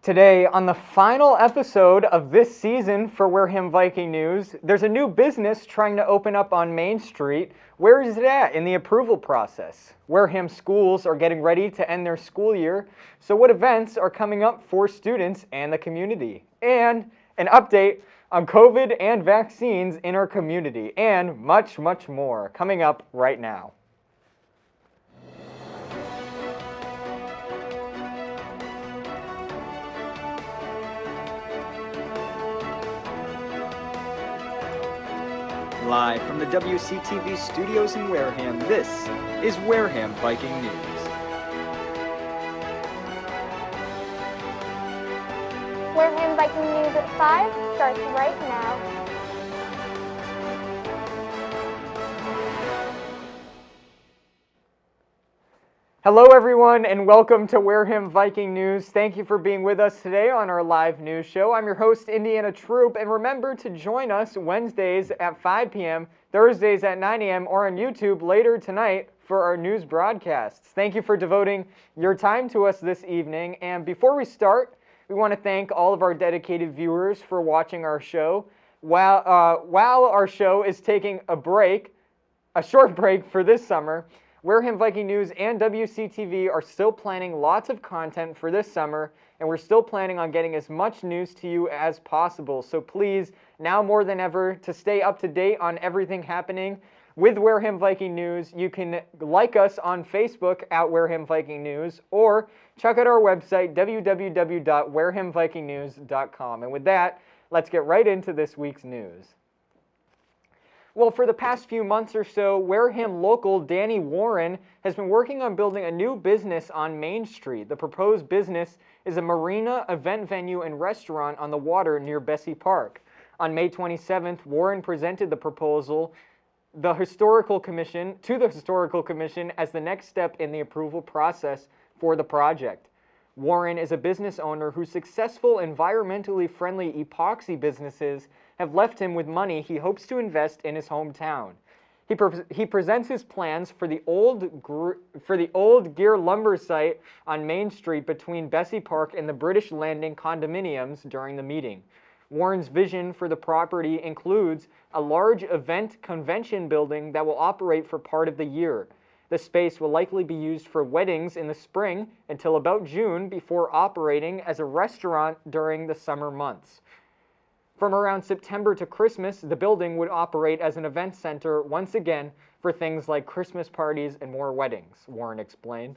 Today, on the final episode of this season for Wareham Viking News, there's a new business trying to open up on Main Street. Where is it at in the approval process? Wareham schools are getting ready to end their school year, so what events are coming up for students and the community? And an update on COVID and vaccines in our community, and much, much more coming up right now. Live from the WCTV studios in Wareham, this is Wareham Viking News. Wareham Viking News at 5 starts right now. Hello everyone and welcome to Wareham Viking News. Thank you for being with us today on our live news show. I'm your host, Indiana Troop, and remember to join us Wednesdays at 5 p.m., Thursdays at 9 a.m., or on YouTube later tonight for our news broadcasts. Thank you for devoting your time to us this evening. And before we start, we want to thank all of our dedicated viewers for watching our show. While our show is taking a short break for this summer, Wareham Viking News and WCTV are still planning lots of content for this summer, and we're still planning on getting as much news to you as possible. So please, now more than ever, to stay up to date on everything happening with Wareham Viking News, you can like us on Facebook at Wareham Viking News, or check out our website, www.warehamvikingnews.com. And with that, let's get right into this week's news. Well, for the past few months or so, Wareham local Danny Warren has been working on building a new business on Main Street. The proposed business is a marina, event venue, and restaurant on the water near Bessie Park. On May 27th, Warren presented the proposal to the Historical Commission as the next step in the approval process for the project. Warren is a business owner whose successful, environmentally friendly epoxy businesses have left him with money he hopes to invest in his hometown. He presents his plans for the old Gear lumber site on Main Street between Bessie Park and the British Landing condominiums during the meeting. Warren's vision for the property includes a large event convention building that will operate for part of the year. The space will likely be used for weddings in the spring until about June before operating as a restaurant during the summer months. From around September to Christmas, the building would operate as an event center once again for things like Christmas parties and more weddings, Warren explained.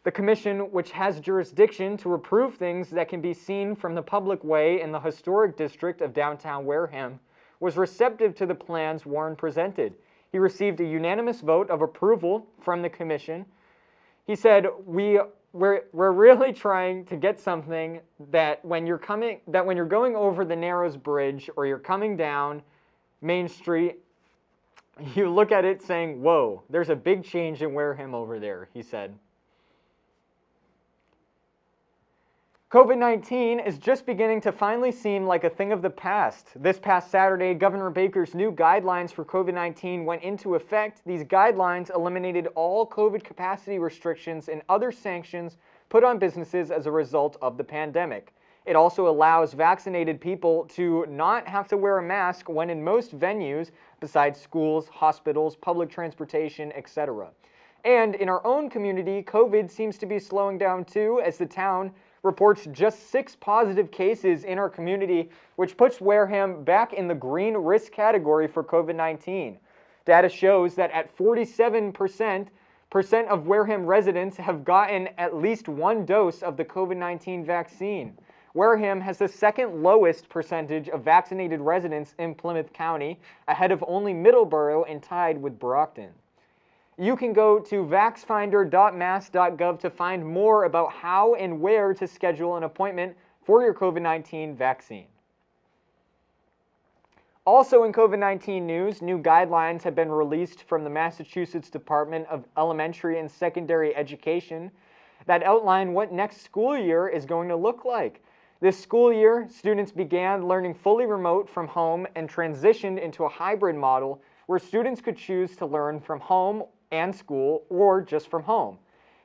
The commission, which has jurisdiction to approve things that can be seen from the public way in the historic district of downtown Wareham, was receptive to the plans Warren presented. He received a unanimous vote of approval from the commission. He said, We're really trying to get something that when you're going over the Narrows Bridge or you're coming down Main Street, you look at it saying, whoa, there's a big change in Wareham over there, he said. COVID-19 is just beginning to finally seem like a thing of the past. This past Saturday, Governor Baker's new guidelines for COVID-19 went into effect. These guidelines eliminated all COVID capacity restrictions and other sanctions put on businesses as a result of the pandemic. It also allows vaccinated people to not have to wear a mask when in most venues besides schools, hospitals, public transportation, etc. And in our own community, COVID seems to be slowing down too, as the town reports just 6 positive cases in our community, which puts Wareham back in the green risk category for COVID-19. Data shows that at 47% of Wareham residents have gotten at least one dose of the COVID-19 vaccine. Wareham has the second lowest percentage of vaccinated residents in Plymouth County, ahead of only Middleborough and tied with Brockton. You can go to vaxfinder.mass.gov to find more about how and where to schedule an appointment for your COVID-19 vaccine. Also in COVID-19 news, new guidelines have been released from the Massachusetts Department of Elementary and Secondary Education that outline what next school year is going to look like. This school year, students began learning fully remote from home and transitioned into a hybrid model where students could choose to learn from home and school or just from home.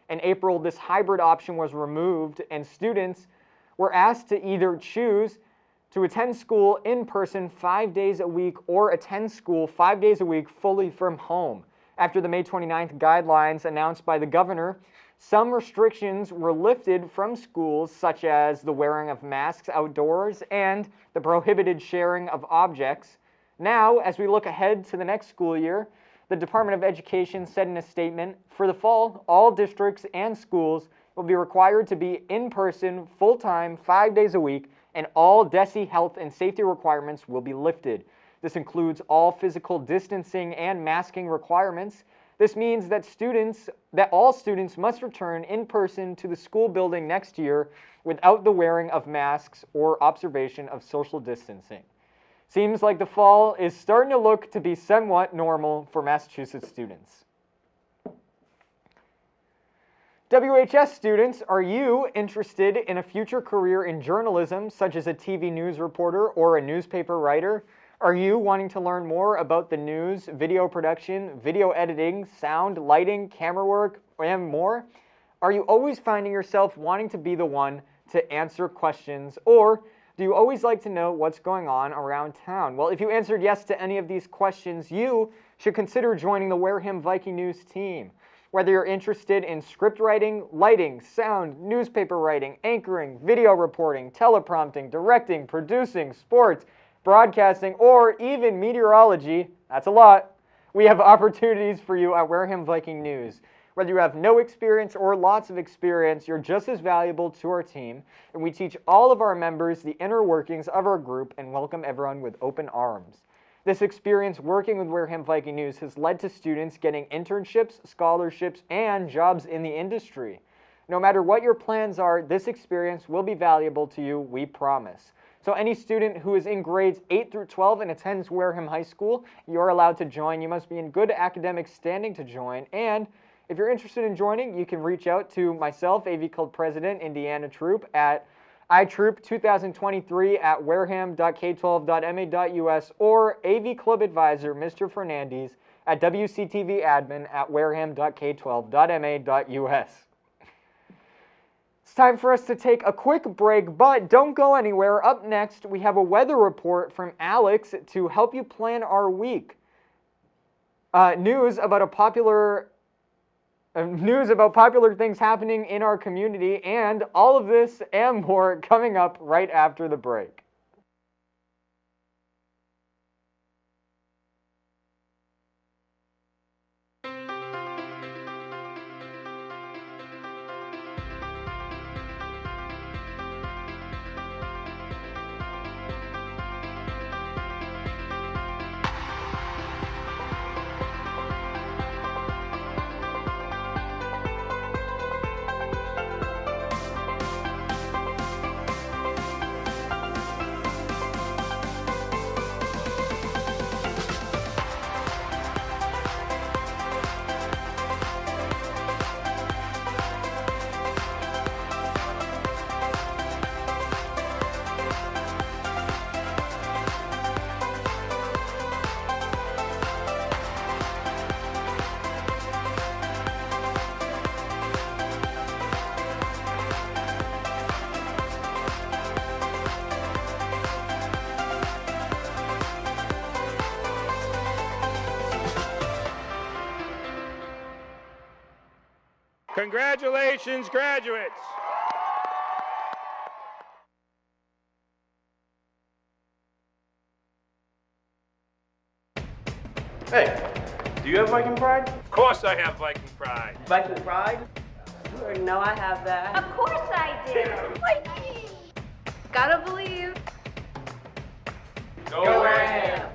In April, this hybrid option was removed and students were asked to either choose to attend school in person 5 days a week or attend school 5 days a week fully from home. After the May 29th guidelines announced by the governor, some restrictions were lifted from schools, such as the wearing of masks outdoors and the prohibited sharing of objects. Now, as we look ahead to the next school year, the Department of Education said in a statement, for the fall, all districts and schools will be required to be in person full-time 5 days a week, and all DESE health and safety requirements will be lifted. This includes all physical distancing and masking requirements. This means that all students must return in person to the school building next year without the wearing of masks or observation of social distancing. Seems like the fall is starting to look to be somewhat normal for Massachusetts students. WHS students, are you interested in a future career in journalism, such as a TV news reporter or a newspaper writer? Are you wanting to learn more about the news, video production, video editing, sound, lighting, camera work, and more? Are you always finding yourself wanting to be the one to answer questions, or do you always like to know what's going on around town? Well, if you answered yes to any of these questions, you should consider joining the Wareham Viking News team. Whether you're interested in script writing, lighting, sound, newspaper writing, anchoring, video reporting, teleprompting, directing, producing, sports, broadcasting, or even meteorology, that's a lot, we have opportunities for you at Wareham Viking News. Whether you have no experience or lots of experience, you're just as valuable to our team, and we teach all of our members the inner workings of our group and welcome everyone with open arms. This experience working with Wareham Viking News has led to students getting internships, scholarships, and jobs in the industry. No matter what your plans are, this experience will be valuable to you, we promise. So any student who is in grades 8 through 12 and attends Wareham High School, you're allowed to join. You must be in good academic standing to join, and if you're interested in joining, you can reach out to myself, AV Club President, Indiana Troop, at itroop2023@wareham.k12.ma.us or AV Club Advisor, Mr. Fernandez, at wctvadmin@wareham.k12.ma.us. It's time for us to take a quick break, but don't go anywhere. Up next, we have a weather report from Alex to help you plan our week. News about popular things happening in our community, and all of this and more coming up right after the break. Congratulations, graduates! Hey, do you have Viking pride? Of course I have Viking pride. Viking pride? You know I have that. Of course I do. Viking! Gotta believe. Go Wareham!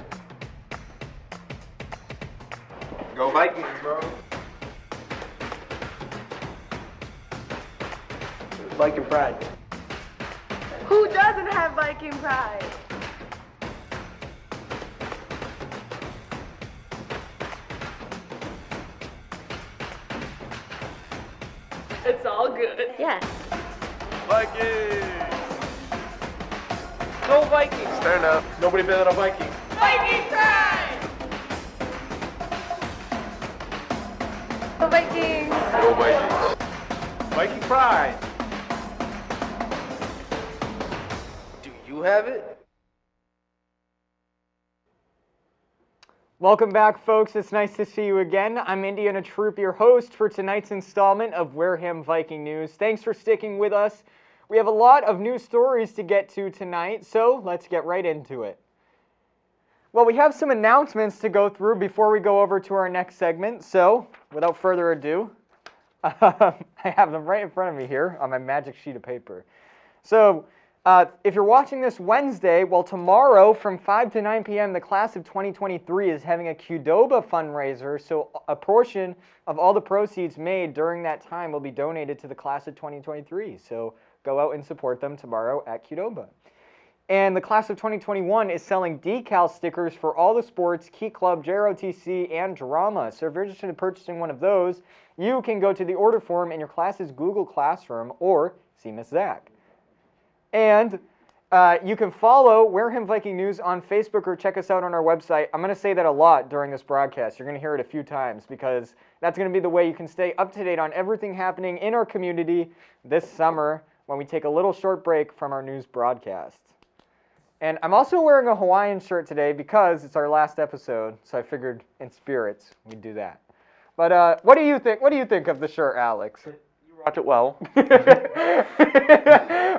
Go Vikings, bro. Viking pride. Who doesn't have Viking pride? It's all good. Yes. Vikings! Go Vikings! Stand up. Nobody better than a Viking. Viking pride! Go Vikings! Go Vikings! Viking pride! You have it? Welcome back, folks. It's nice to see you again. I'm Indiana Troop, your host for tonight's installment of Wareham Viking News. Thanks for sticking with us. We have a lot of news stories to get to tonight, so let's get right into it. Well, we have some announcements to go through before we go over to our next segment, so without further ado, I have them right in front of me here on my magic sheet of paper. So, if you're watching this Wednesday, well, tomorrow from 5 to 9 p.m., the class of 2023 is having a Qdoba fundraiser, so a portion of all the proceeds made during that time will be donated to the class of 2023. So go out and support them tomorrow at Qdoba. And the class of 2021 is selling decal stickers for all the sports, Key Club, JROTC, and drama. So if you're interested in purchasing one of those, you can go to the order form in your class's Google Classroom or see Miss Zach. And you can follow Wareham Viking News on Facebook or check us out on our website. I'm going to say that a lot during this broadcast. You're going to hear it a few times because that's going to be the way you can stay up to date on everything happening in our community this summer when we take a little short break from our news broadcasts. And I'm also wearing a Hawaiian shirt today because it's our last episode, so I figured in spirits we'd do that. But what do you think? What do you think of the shirt, Alex? Watch it well.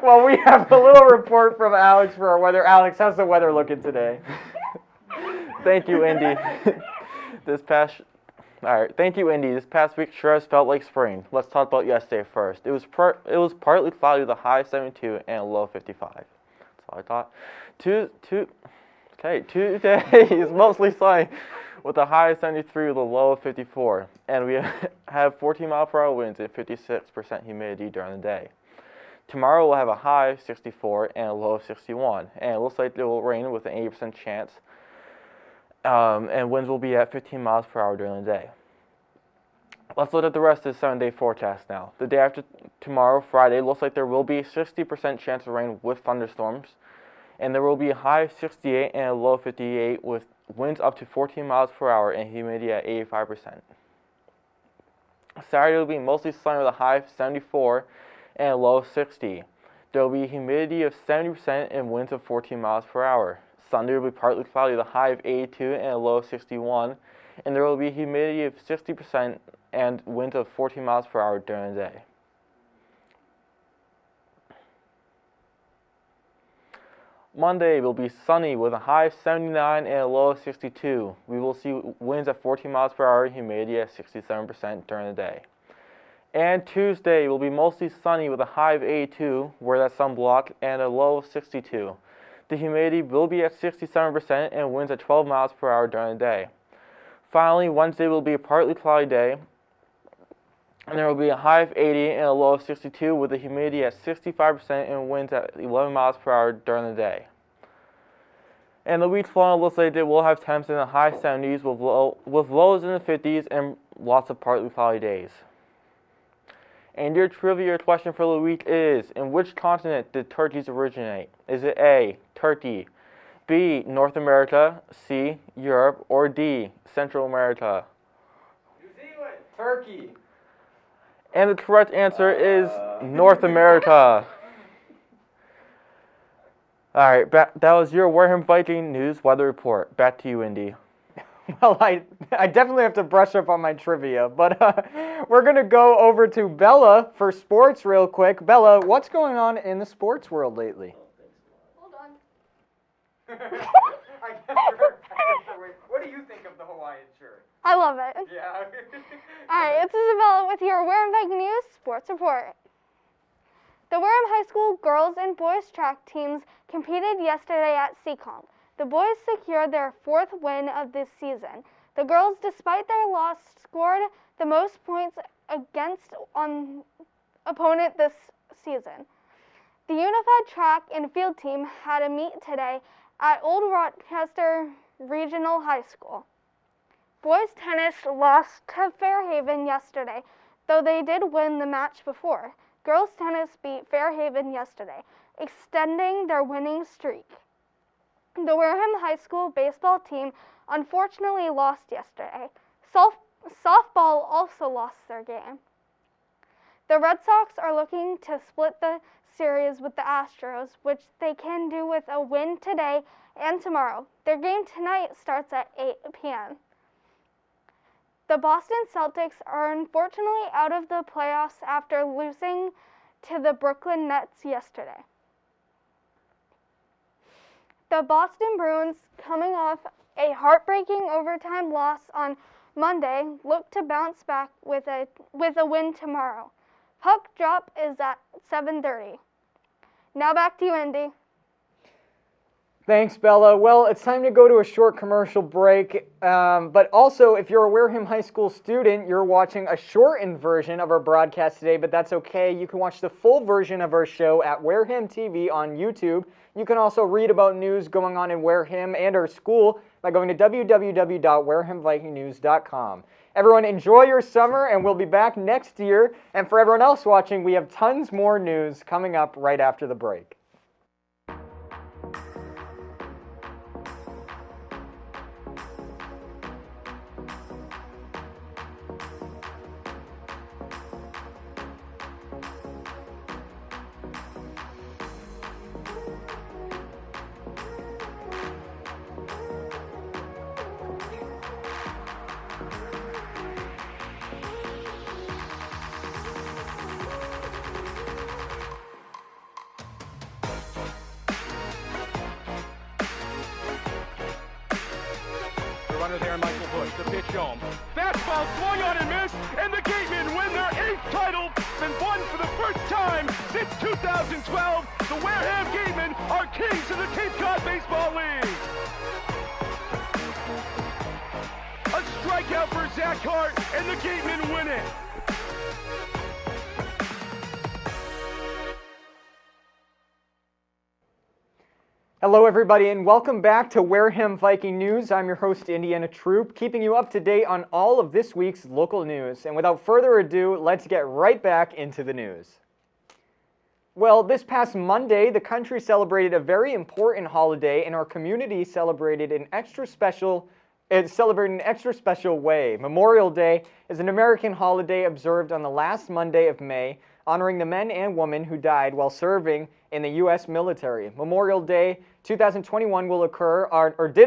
Well, we have a little report from Alex for our weather. Alex, how's the weather looking today? Thank you, Indy. Thank you, Indy. This past week sure has felt like spring. Let's talk about yesterday first. It was partly cloudy with a high 72 and a low 55. That's all I thought. Tuesday is mostly sunny with a high 73 with a low of 54. And we have 14-mile-per-hour winds and 56% humidity during the day. Tomorrow we'll have a high of 64 and a low of 61. And it looks like it will rain with an 80% chance. And winds will be at 15 miles per hour during the day. Let's look at the rest of the 7-day forecast now. The day after tomorrow, Friday, looks like there will be a 60% chance of rain with thunderstorms. And there will be a high of 68 and a low of 58 with winds up to 14 miles per hour and humidity at 85%. Saturday will be mostly sunny with a high of 74 and a low of 60. There will be humidity of 70% and winds of 14 miles per hour. Sunday will be partly cloudy with a high of 82 and a low of 61. And there will be humidity of 60% and winds of 14 miles per hour during the day. Monday will be sunny with a high of 79 and a low of 62. We will see winds at 14 miles per hour and humidity at 67% during the day. And Tuesday will be mostly sunny with a high of 82, where that's sunblock, and a low of 62. The humidity will be at 67% and winds at 12 miles per hour during the day. Finally, Wednesday will be a partly cloudy day, and there will be a high of 80 and a low of 62 with the humidity at 65% and winds at 11 miles per hour during the day. And the week following looks like it will have temps in the high 70s with lows in the 50s and lots of partly cloudy days. And your trivia question for the week is, in which continent did turkeys originate? Is it A, Turkey, B, North America, C, Europe, or D, Central America? New Zealand. Turkey. And the correct answer is North America. All right, that was your Wareham Viking News weather report. Back to you, Indy. Well, I definitely have to brush up on my trivia, but we're going to go over to Bella for sports real quick. Bella, what's going on in the sports world lately? Hold on. What do you think of the Hawaiian shirt? I love it. Yeah. All right, it's Isabella with your Wareham Viking News Sports Report. The Wareham High School girls and boys track teams competed yesterday at Seacom. The boys secured their 4th win of this season. The girls, despite their loss, scored the most points against an opponent this season. The unified track and field team had a meet today at Old Rochester Regional High School. Boys tennis lost to Fairhaven yesterday, though they did win the match before. Girls tennis beat Fairhaven yesterday, extending their winning streak. The Wareham High School baseball team unfortunately lost yesterday. Softball also lost their game. The Red Sox are looking to split the series with the Astros, which they can do with a win today and tomorrow. Their game tonight starts at 8 p.m. The Boston Celtics are unfortunately out of the playoffs after losing to the Brooklyn Nets yesterday. The Boston Bruins, coming off a heartbreaking overtime loss on Monday, look to bounce back with a win tomorrow. Puck drop is at 7:30. Now back to you, Indy. Thanks, Bella. Well, it's time to go to a short commercial break. But also, if you're a Wareham High School student, you're watching a shortened version of our broadcast today, but that's okay. You can watch the full version of our show at Wareham TV on YouTube. You can also read about news going on in Wareham and our school by going to www.warehamvikingnews.com. Everyone, enjoy your summer, and we'll be back next year. And for everyone else watching, we have tons more news coming up right after the break. Runner there, Michael Bush, the pitch home. Fastball swung on and missed, and the Gatemen win their 8th title and won for the first time since 2012. The Wareham Gatemen are kings of the Cape Cod Baseball League. A strikeout for Zach Hart, and the Gatemen win it. Hello, everybody, and welcome back to Wareham Viking News. I'm your host, Indiana Troop, keeping you up to date on all of this week's local news. And without further ado, let's get right back into the news. Well, this past Monday, the country celebrated a very important holiday, and our community celebrated an extra special way. Memorial Day is an American holiday observed on the last Monday of May, honoring the men and women who died while serving in the U.S. military. Memorial Day 2021 did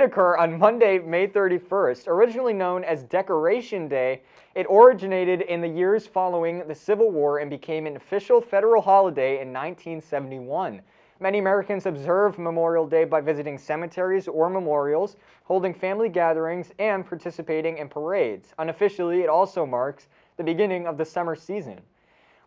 occur on Monday, May 31st. Originally known as Decoration Day, it originated in the years following the Civil War and became an official federal holiday in 1971. Many Americans observe Memorial Day by visiting cemeteries or memorials, holding family gatherings, and participating in parades. Unofficially, it also marks the beginning of the summer season.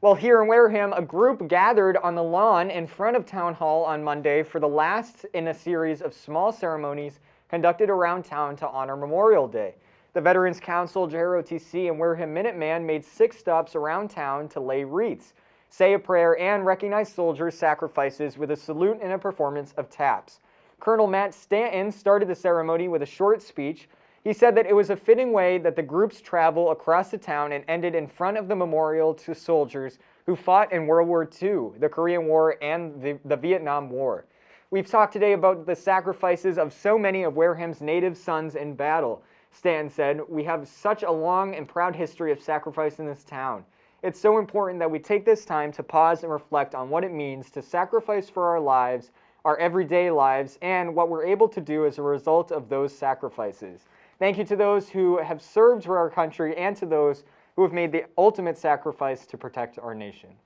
Well, here in Wareham, a group gathered on the lawn in front of Town Hall on Monday for the last in a series of small ceremonies conducted around town to honor Memorial Day. The Veterans Council, JROTC, and Wareham Minuteman made 6 stops around town to lay wreaths, say a prayer, and recognize soldiers' sacrifices with a salute and a performance of taps. Colonel Matt Stanton started the ceremony with a short speech. He said that it was a fitting way that the groups travel across the town and ended in front of the memorial to soldiers who fought in World War II, the Korean War, and the Vietnam War. We've talked today about the sacrifices of so many of Wareham's native sons in battle. Stanton said, "We have such a long and proud history of sacrifice in this town. It's so important that we take this time to pause and reflect on what it means to sacrifice for our lives, our everyday lives, and what we're able to do as a result of those sacrifices. Thank you to those who have served for our country and to those who have made the ultimate sacrifice to protect our nation."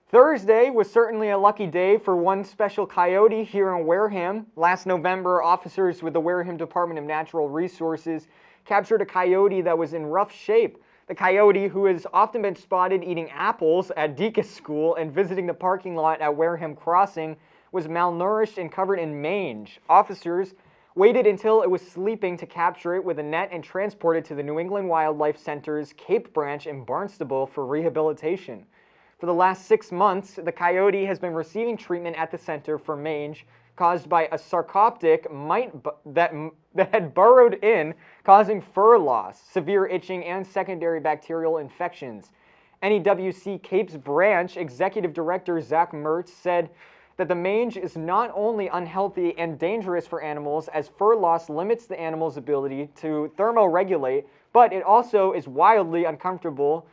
Thursday was certainly a lucky day for one special coyote here in Wareham. Last November, officers with the Wareham Department of Natural Resources captured a coyote that was in rough shape. The coyote, who has often been spotted eating apples at Deacon's School and visiting the parking lot at Wareham Crossing, was malnourished and covered in mange. Officers waited until it was sleeping to capture it with a net and transport it to the New England Wildlife Center's Cape Branch in Barnstable for rehabilitation. For the last 6 months, the coyote has been receiving treatment at the center for mange caused by a sarcoptic mite that had burrowed in, causing fur loss, severe itching, and secondary bacterial infections. NEWC Cape's Branch Executive Director Zach Mertz said that the mange is not only unhealthy and dangerous for animals, as fur loss limits the animal's ability to thermoregulate, but it also is wildly uncomfortable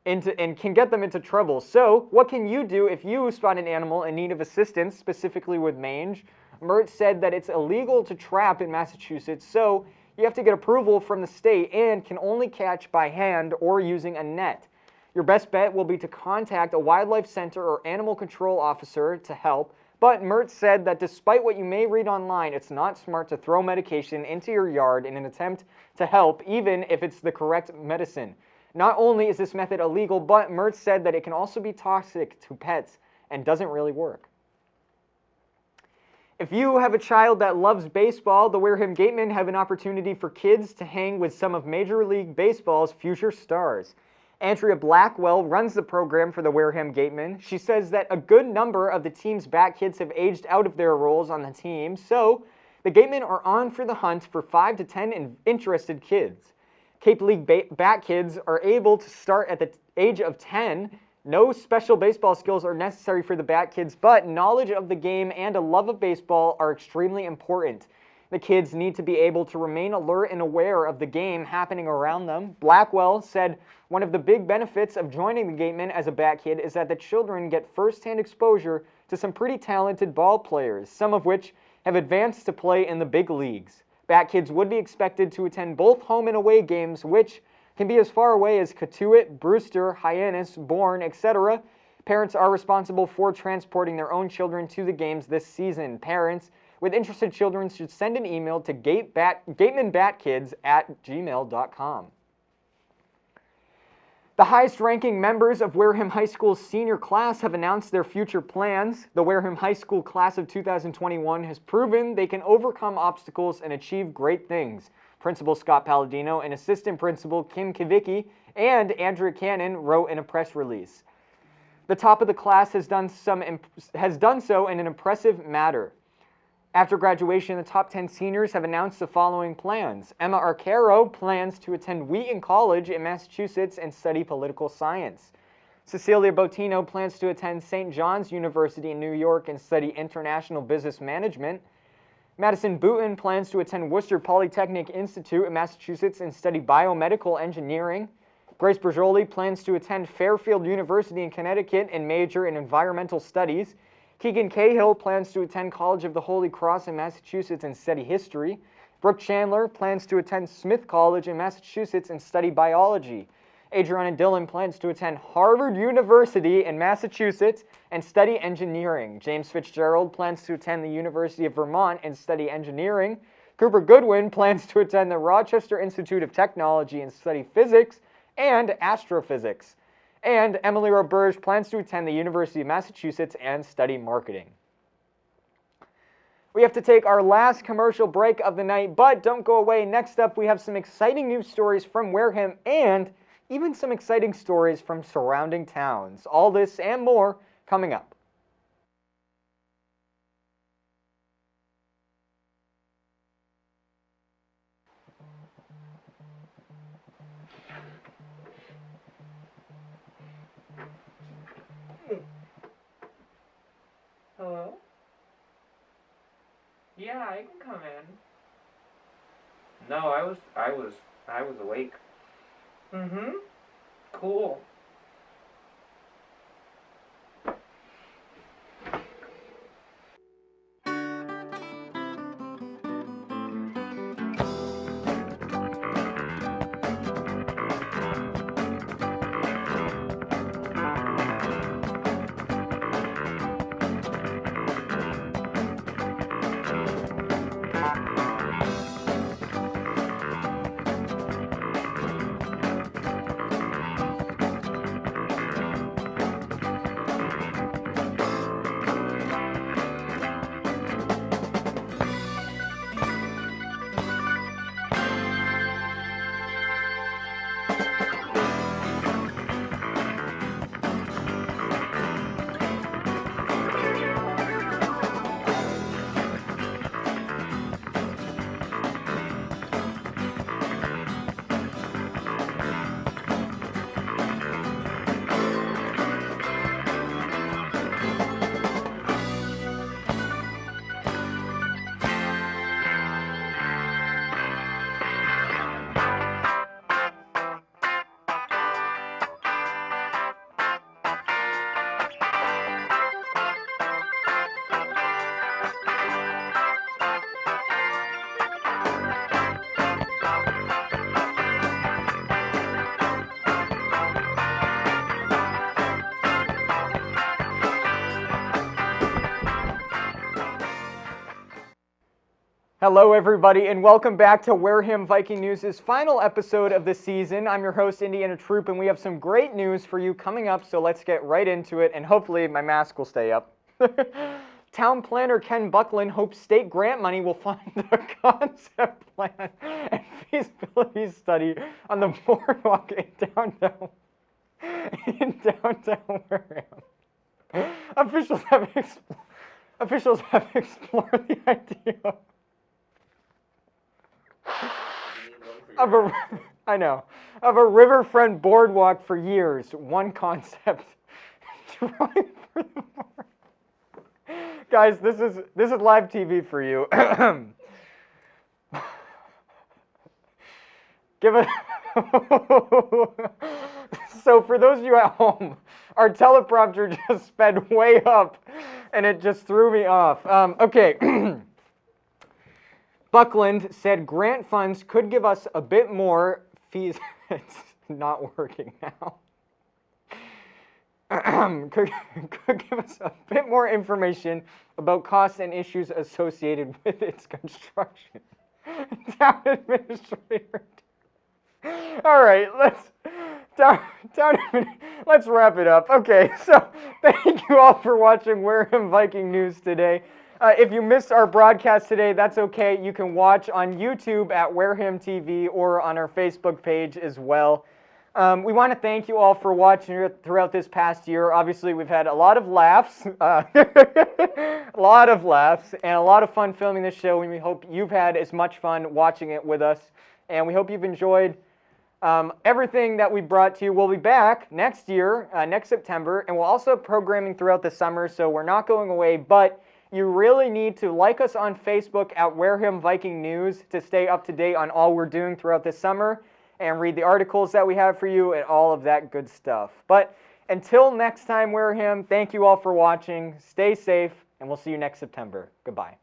and can get them into trouble. So, what can you do if you spot an animal in need of assistance, specifically with mange? Mertz said that it's illegal to trap in Massachusetts, so you have to get approval from the state and can only catch by hand or using a net. Your best bet will be to contact a wildlife center or animal control officer to help, but Mertz said that despite what you may read online, it's not smart to throw medication into your yard in an attempt to help, even if it's the correct medicine. Not only is this method illegal, but Mertz said that it can also be toxic to pets and doesn't really work. If you have a child that loves baseball, the Wareham Gatemen have an opportunity for kids to hang with some of Major League Baseball's future stars. Andrea Blackwell runs the program for the Wareham Gatemen. She says that a good number of the team's bat kids have aged out of their roles on the team, so the Gatemen are on for the hunt for 5 to 10 interested kids. Cape League bat kids are able to start at the age of 10. No special baseball skills are necessary for the bat kids, but knowledge of the game and a love of baseball are extremely important. The kids need to be able to remain alert and aware of the game happening around them. Blackwell said one of the big benefits of joining the Gatemen as a bat kid is that the children get first-hand exposure to some pretty talented ball players, some of which have advanced to play in the big leagues. Bat kids would be expected to attend both home and away games, which can be as far away as Cotuit, Brewster, Hyannis, Bourne, etc. Parents are responsible for transporting their own children to the games this season. Parents with interested children should send an email to gatemanbatkids@gmail.com. The highest-ranking members of Wareham High School's senior class have announced their future plans. The Wareham High School class of 2021 has proven they can overcome obstacles and achieve great things. Principal Scott Palladino and Assistant Principal Kim Kivicki and Andrea Cannon wrote in a press release. The top of the class has done so in an impressive manner. After graduation, the top 10 seniors have announced the following plans. Emma Arcaro plans to attend Wheaton College in Massachusetts and study political science. Cecilia Botino plans to attend St. John's University in New York and study international business management. Madison Booten plans to attend Worcester Polytechnic Institute in Massachusetts and study biomedical engineering. Grace Bergioli plans to attend Fairfield University in Connecticut and major in environmental studies. Keegan Cahill plans to attend College of the Holy Cross in Massachusetts and study history. Brooke Chandler plans to attend Smith College in Massachusetts and study biology. Adriana Dillon plans to attend Harvard University in Massachusetts and study engineering. James Fitzgerald plans to attend the University of Vermont and study engineering. Cooper Goodwin plans to attend the Rochester Institute of Technology and study physics and astrophysics. And Emily Roberge plans to attend the University of Massachusetts and study marketing. We have to take our last commercial break of the night, but don't go away. Next up, we have some exciting news stories from Wareham and even some exciting stories from surrounding towns. All this and more coming up. Hello? Yeah, I can come in. No, I was awake. Mm-hmm. Cool. Hello, everybody, and welcome back to Wareham Viking News' final episode of the season. I'm your host, Indiana Troop, and we have some great news for you coming up, so let's get right into it, and hopefully my mask will stay up. Town planner Ken Buckland hopes state grant money will fund a concept plan and feasibility study on the boardwalk in downtown Wareham. Officials have explored the idea of a riverfront boardwalk for years. One concept, drawing for the board. Guys, this is live TV for you. Give it. So for those of you at home, our teleprompter just sped way up, and it just threw me off. Okay. Buckland said grant funds could give us a bit more fees. It's not working now. Could give us a bit more information about costs and issues associated with its construction. Town administrator. All right, let's wrap it up. Okay, so thank you all for watching Wareham Viking News today. If you missed our broadcast today, that's okay. You can watch on YouTube at Wareham TV or on our Facebook page as well. We want to thank you all for watching throughout this past year. Obviously, we've had a lot of laughs, and a lot of fun filming this show, and we hope you've had as much fun watching it with us, and we hope you've enjoyed everything that we brought to you. We'll be back next year, next September, and we'll also have programming throughout the summer, so we're not going away, but you really need to like us on Facebook at Wareham Viking News to stay up to date on all we're doing throughout the summer and read the articles that we have for you and all of that good stuff. But until next time, Wareham, thank you all for watching. Stay safe, and we'll see you next September. Goodbye.